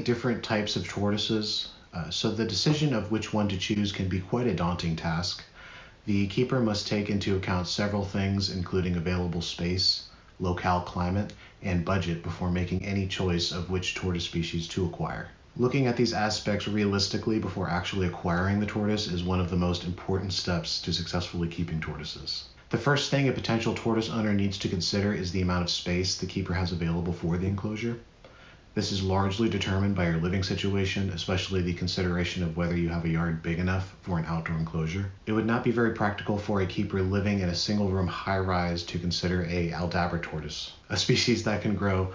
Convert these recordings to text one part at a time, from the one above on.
many different types of tortoises, so the decision of which one to choose can be quite a daunting task. The keeper must take into account several things, including available space, locale climate, and budget before making any choice of which tortoise species to acquire. Looking at these aspects realistically before actually acquiring the tortoise is one of the most important steps to successfully keeping tortoises. The first thing a potential tortoise owner needs to consider is the amount of space the keeper has available for the enclosure. This is largely determined by your living situation, especially the consideration of whether you have a yard big enough for an outdoor enclosure. It would not be very practical for a keeper living in a single-room high-rise to consider a Aldabra tortoise, a species that can grow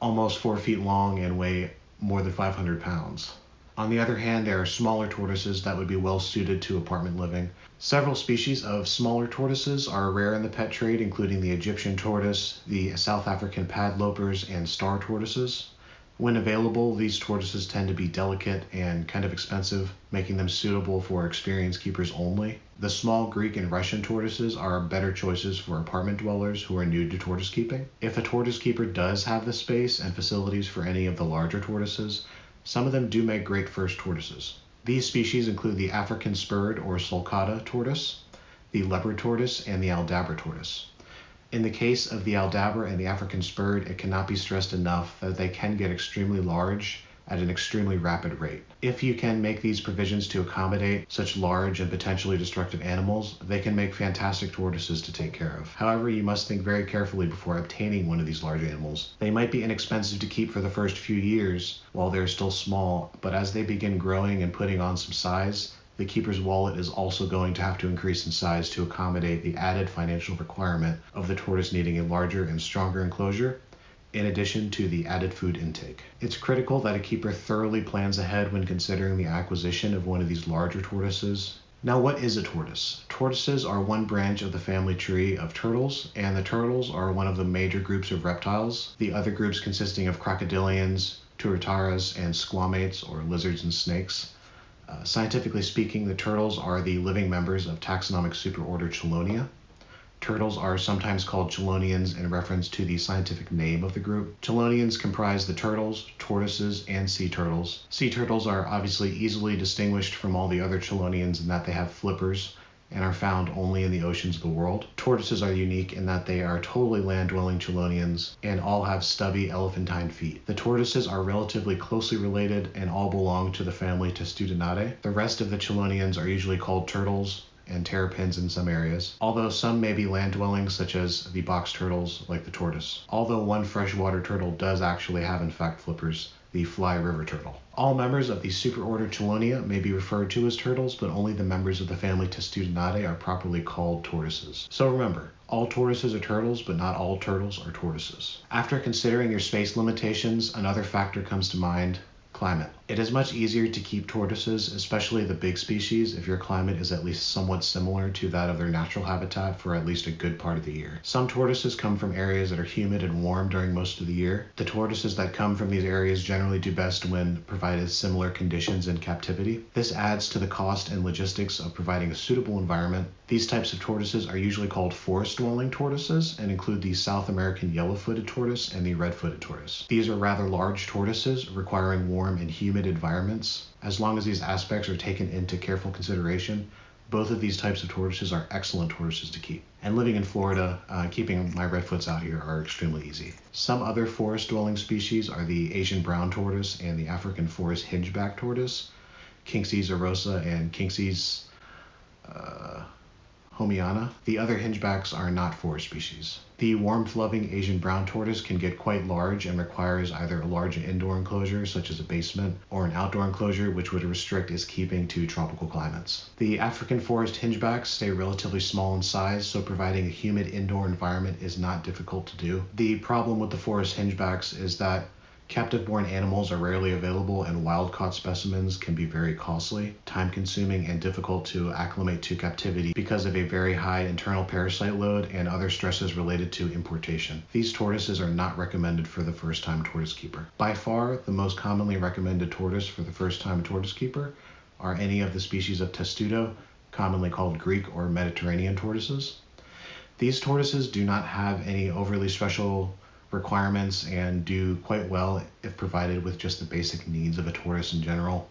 almost 4 feet long and weigh more than 500 pounds. On the other hand, there are smaller tortoises that would be well suited to apartment living. Several species of smaller tortoises are rare in the pet trade, including the Egyptian tortoise, the South African padlopers, and star tortoises. When available, these tortoises tend to be delicate and kind of expensive, making them suitable for experienced keepers only. The small Greek and Russian tortoises are better choices for apartment dwellers who are new to tortoise keeping. If a tortoise keeper does have the space and facilities for any of the larger tortoises, some of them do make great first tortoises. These species include the African spurred or sulcata tortoise, the leopard tortoise, and the Aldabra tortoise. In the case of the Aldabra and the African spurred, it cannot be stressed enough that they can get extremely large at an extremely rapid rate. If you can make these provisions to accommodate such large and potentially destructive animals, they can make fantastic tortoises to take care of. However, you must think very carefully before obtaining one of these large animals. They might be inexpensive to keep for the first few years while they're still small, but as they begin growing and putting on some size, the keeper's wallet is also going to have to increase in size to accommodate the added financial requirement of the tortoise needing a larger and stronger enclosure, in addition to the added food intake. It's critical that a keeper thoroughly plans ahead when considering the acquisition of one of these larger tortoises. Now, what is a tortoise? Tortoises are one branch of the family tree of turtles, and the turtles are one of the major groups of reptiles, the other groups consisting of crocodilians, tuataras, and squamates, or lizards and snakes. Scientifically speaking, the turtles are the living members of taxonomic superorder Chelonia. Turtles are sometimes called chelonians in reference to the scientific name of the group. Chelonians comprise the turtles, tortoises, and sea turtles. Sea turtles are obviously easily distinguished from all the other chelonians in that they have flippers and are found only in the oceans of the world. Tortoises are unique in that they are totally land-dwelling chelonians and all have stubby elephantine feet. The tortoises are relatively closely related and all belong to the family Testudinatae. The rest of the chelonians are usually called turtles and terrapins in some areas, although some may be land-dwelling, such as the box turtles like the tortoise. Although one freshwater turtle does actually have in fact flippers, the fly river turtle. All members of the superorder Chelonia may be referred to as turtles, but only the members of the family Testudinatae are properly called tortoises. So remember, all tortoises are turtles, but not all turtles are tortoises. After considering your space limitations, another factor comes to mind: climate. It is much easier to keep tortoises, especially the big species, if your climate is at least somewhat similar to that of their natural habitat for at least a good part of the year. Some tortoises come from areas that are humid and warm during most of the year. The tortoises that come from these areas generally do best when provided similar conditions in captivity. This adds to the cost and logistics of providing a suitable environment. These types of tortoises are usually called forest-dwelling tortoises and include the South American yellow-footed tortoise and the red-footed tortoise. These are rather large tortoises requiring warm and humid environments. As long as these aspects are taken into careful consideration, both of these types of tortoises are excellent tortoises to keep. And living in Florida, keeping my redfoots out here are extremely easy. Some other forest-dwelling species are the Asian brown tortoise and the African forest hingeback tortoise, Kinxes erosa and Kinxes homiana. The other hingebacks are not forest species. The warmth-loving Asian brown tortoise can get quite large and requires either a large indoor enclosure, such as a basement, or an outdoor enclosure, which would restrict its keeping to tropical climates. The African forest hingebacks stay relatively small in size, so providing a humid indoor environment is not difficult to do. The problem with the forest hingebacks is that captive-born animals are rarely available, and wild-caught specimens can be very costly, time-consuming, and difficult to acclimate to captivity because of a very high internal parasite load and other stresses related to importation. These tortoises are not recommended for the first-time tortoise keeper. By far, the most commonly recommended tortoise for the first-time tortoise keeper are any of the species of Testudo, commonly called Greek or Mediterranean tortoises. These tortoises do not have any overly special requirements and do quite well if provided with just the basic needs of a tortoise in general,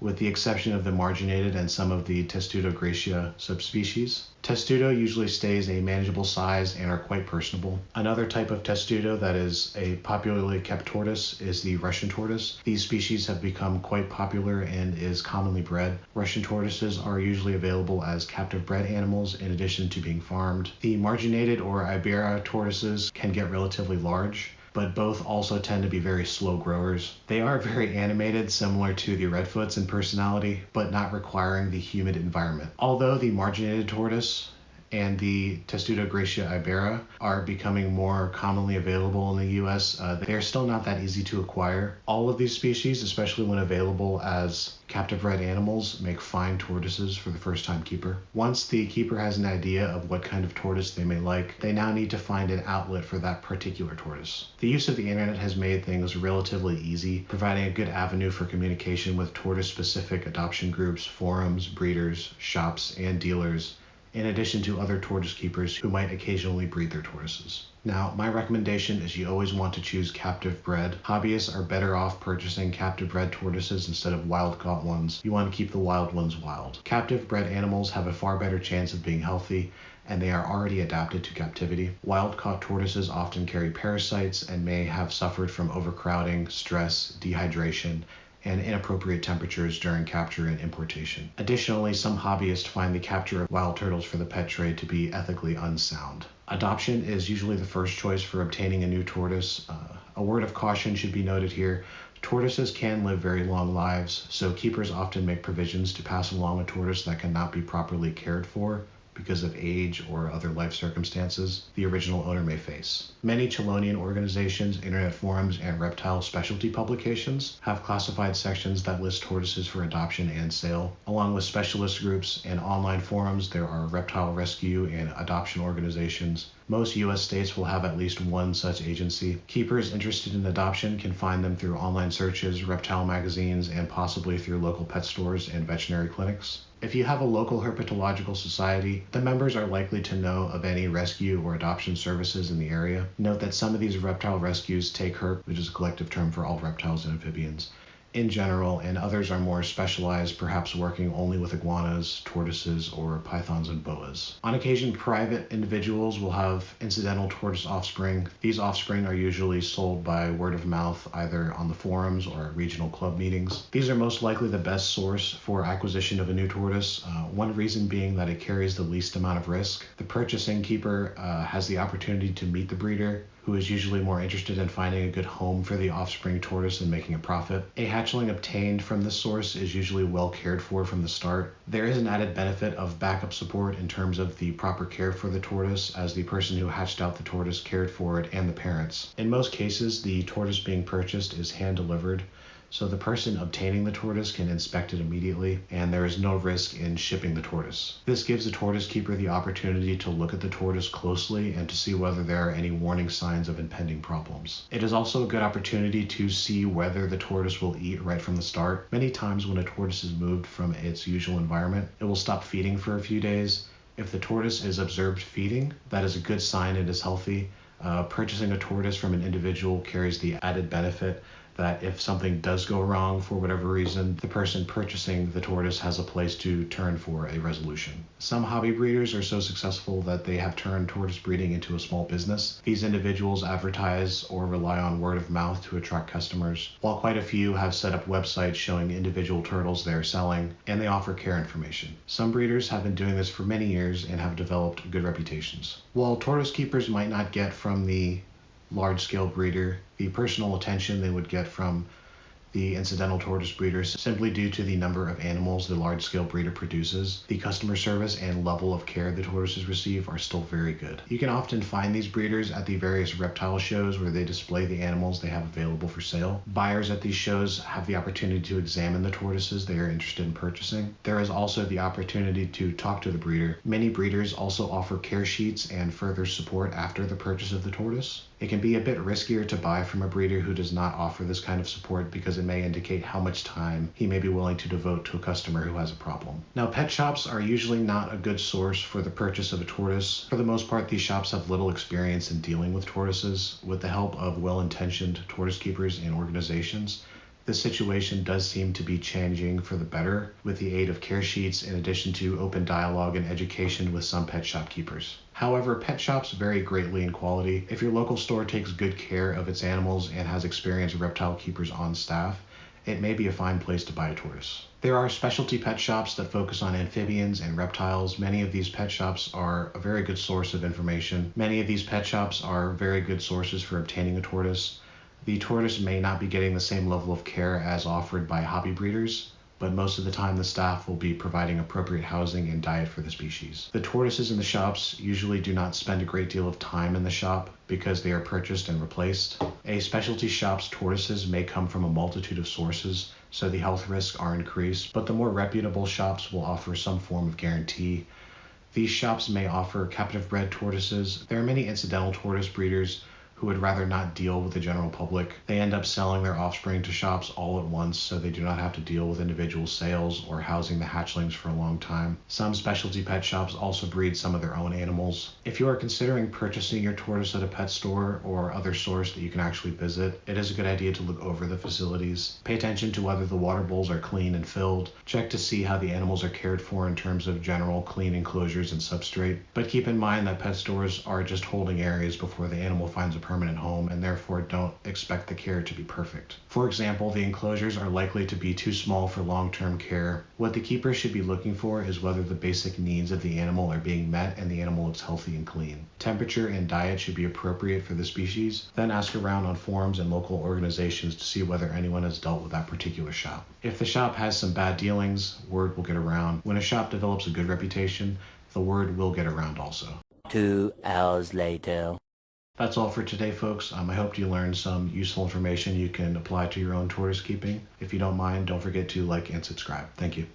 with the exception of the marginated and some of the Testudo gracia subspecies. Testudo usually stays a manageable size and are quite personable. Another type of testudo that is a popularly kept tortoise is the Russian tortoise. These species have become quite popular and is commonly bred. Russian tortoises are usually available as captive bred animals in addition to being farmed. The marginated or Iberia tortoises can get relatively large, but both also tend to be very slow growers. They are very animated, similar to the redfoots in personality, but not requiring the humid environment. Although the marginated tortoise and the Testudo gracia ibera are becoming more commonly available in the US, they're still not that easy to acquire. All of these species, especially when available as captive bred animals, make fine tortoises for the first time keeper. Once the keeper has an idea of what kind of tortoise they may like, they now need to find an outlet for that particular tortoise. The use of the internet has made things relatively easy, providing a good avenue for communication with tortoise-specific adoption groups, forums, breeders, shops, and dealers, in addition to other tortoise keepers who might occasionally breed their tortoises. Now, my recommendation is you always want to choose captive bred. Hobbyists are better off purchasing captive bred tortoises instead of wild caught ones. You want to keep the wild ones wild. Captive bred animals have a far better chance of being healthy, and they are already adapted to captivity. Wild caught tortoises often carry parasites and may have suffered from overcrowding, stress, dehydration, and inappropriate temperatures during capture and importation. Additionally, some hobbyists find the capture of wild turtles for the pet trade to be ethically unsound. Adoption is usually the first choice for obtaining a new tortoise. A word of caution should be noted here. Tortoises can live very long lives, so keepers often make provisions to pass along a tortoise that cannot be properly cared for because of age or other life circumstances the original owner may face. Many Chelonian organizations, internet forums, and reptile specialty publications have classified sections that list tortoises for adoption and sale. Along with specialist groups and online forums, there are reptile rescue and adoption organizations. Most U.S. states will have at least one such agency. Keepers interested in adoption can find them through online searches, reptile magazines, and possibly through local pet stores and veterinary clinics. If you have a local herpetological society, the members are likely to know of any rescue or adoption services in the area. Note that some of these reptile rescues take herp, which is a collective term for all reptiles and amphibians, in general, and others are more specialized, perhaps working only with iguanas, tortoises, or pythons and boas. On occasion, private individuals will have incidental tortoise offspring. These offspring are usually sold by word of mouth, either on the forums or at regional club meetings. These are most likely the best source for acquisition of a new tortoise, one reason being that it carries the least amount of risk. The purchasing keeper has the opportunity to meet the breeder, who is usually more interested in finding a good home for the offspring tortoise and making a profit. A hatchling obtained from this source is usually well cared for from the start. There is an added benefit of backup support in terms of the proper care for the tortoise, as the person who hatched out the tortoise cared for it and the parents. In most cases, the tortoise being purchased is hand-delivered, so the person obtaining the tortoise can inspect it immediately, and there is no risk in shipping the tortoise. This gives the tortoise keeper the opportunity to look at the tortoise closely and to see whether there are any warning signs of impending problems. It is also a good opportunity to see whether the tortoise will eat right from the start. Many times when a tortoise is moved from its usual environment, it will stop feeding for a few days. If the tortoise is observed feeding, that is a good sign it is healthy. Purchasing a tortoise from an individual carries the added benefit that if something does go wrong for whatever reason, the person purchasing the tortoise has a place to turn for a resolution. Some hobby breeders are so successful that they have turned tortoise breeding into a small business. These individuals advertise or rely on word of mouth to attract customers, while quite a few have set up websites showing individual turtles they are selling, and they offer care information. Some breeders have been doing this for many years and have developed good reputations. While tortoise keepers might not get from the large-scale breeder the personal attention they would get from the incidental tortoise breeders, simply due to the number of animals the large-scale breeder produces, the customer service and level of care the tortoises receive are still very good. You can often find these breeders at the various reptile shows where they display the animals they have available for sale. Buyers at these shows have the opportunity to examine the tortoises they are interested in purchasing. There is also the opportunity to talk to the breeder. Many breeders also offer care sheets and further support after the purchase of the tortoise. It can be a bit riskier to buy from a breeder who does not offer this kind of support because it may indicate how much time he may be willing to devote to a customer who has a problem. Now, pet shops are usually not a good source for the purchase of a tortoise. For the most part, these shops have little experience in dealing with tortoises. With the help of well-intentioned tortoise keepers and organizations, this situation does seem to be changing for the better with the aid of care sheets in addition to open dialogue and education with some pet shop keepers. However, pet shops vary greatly in quality. If your local store takes good care of its animals and has experienced reptile keepers on staff, it may be a fine place to buy a tortoise. There are specialty pet shops that focus on amphibians and reptiles. Many of these pet shops are a very good source of information. Many of these pet shops are very good sources for obtaining a tortoise. The tortoise may not be getting the same level of care as offered by hobby breeders, but most of the time the staff will be providing appropriate housing and diet for the species. The tortoises in the shops usually do not spend a great deal of time in the shop because they are purchased and replaced. A specialty shop's tortoises may come from a multitude of sources, so the health risks are increased, but the more reputable shops will offer some form of guarantee. These shops may offer captive bred tortoises. There are many incidental tortoise breeders who would rather not deal with the general public. They end up selling their offspring to shops all at once so they do not have to deal with individual sales or housing the hatchlings for a long time. Some specialty pet shops also breed some of their own animals. If you are considering purchasing your tortoise at a pet store or other source that you can actually visit, it is a good idea to look over the facilities. Pay attention to whether the water bowls are clean and filled. Check to see how the animals are cared for in terms of general clean enclosures and substrate. But keep in mind that pet stores are just holding areas before the animal finds a permanent home, and therefore don't expect the care to be perfect. For example, the enclosures are likely to be too small for long-term care. What the keeper should be looking for is whether the basic needs of the animal are being met and the animal looks healthy and clean. Temperature and diet should be appropriate for the species. Then ask around on forums and local organizations to see whether anyone has dealt with that particular shop. If the shop has some bad dealings, word will get around. When a shop develops a good reputation, the word will get around also. 2 hours later. That's all for today, folks. I hope you learned some useful information you can apply to your own tortoise keeping. If you don't mind, don't forget to like and subscribe. Thank you.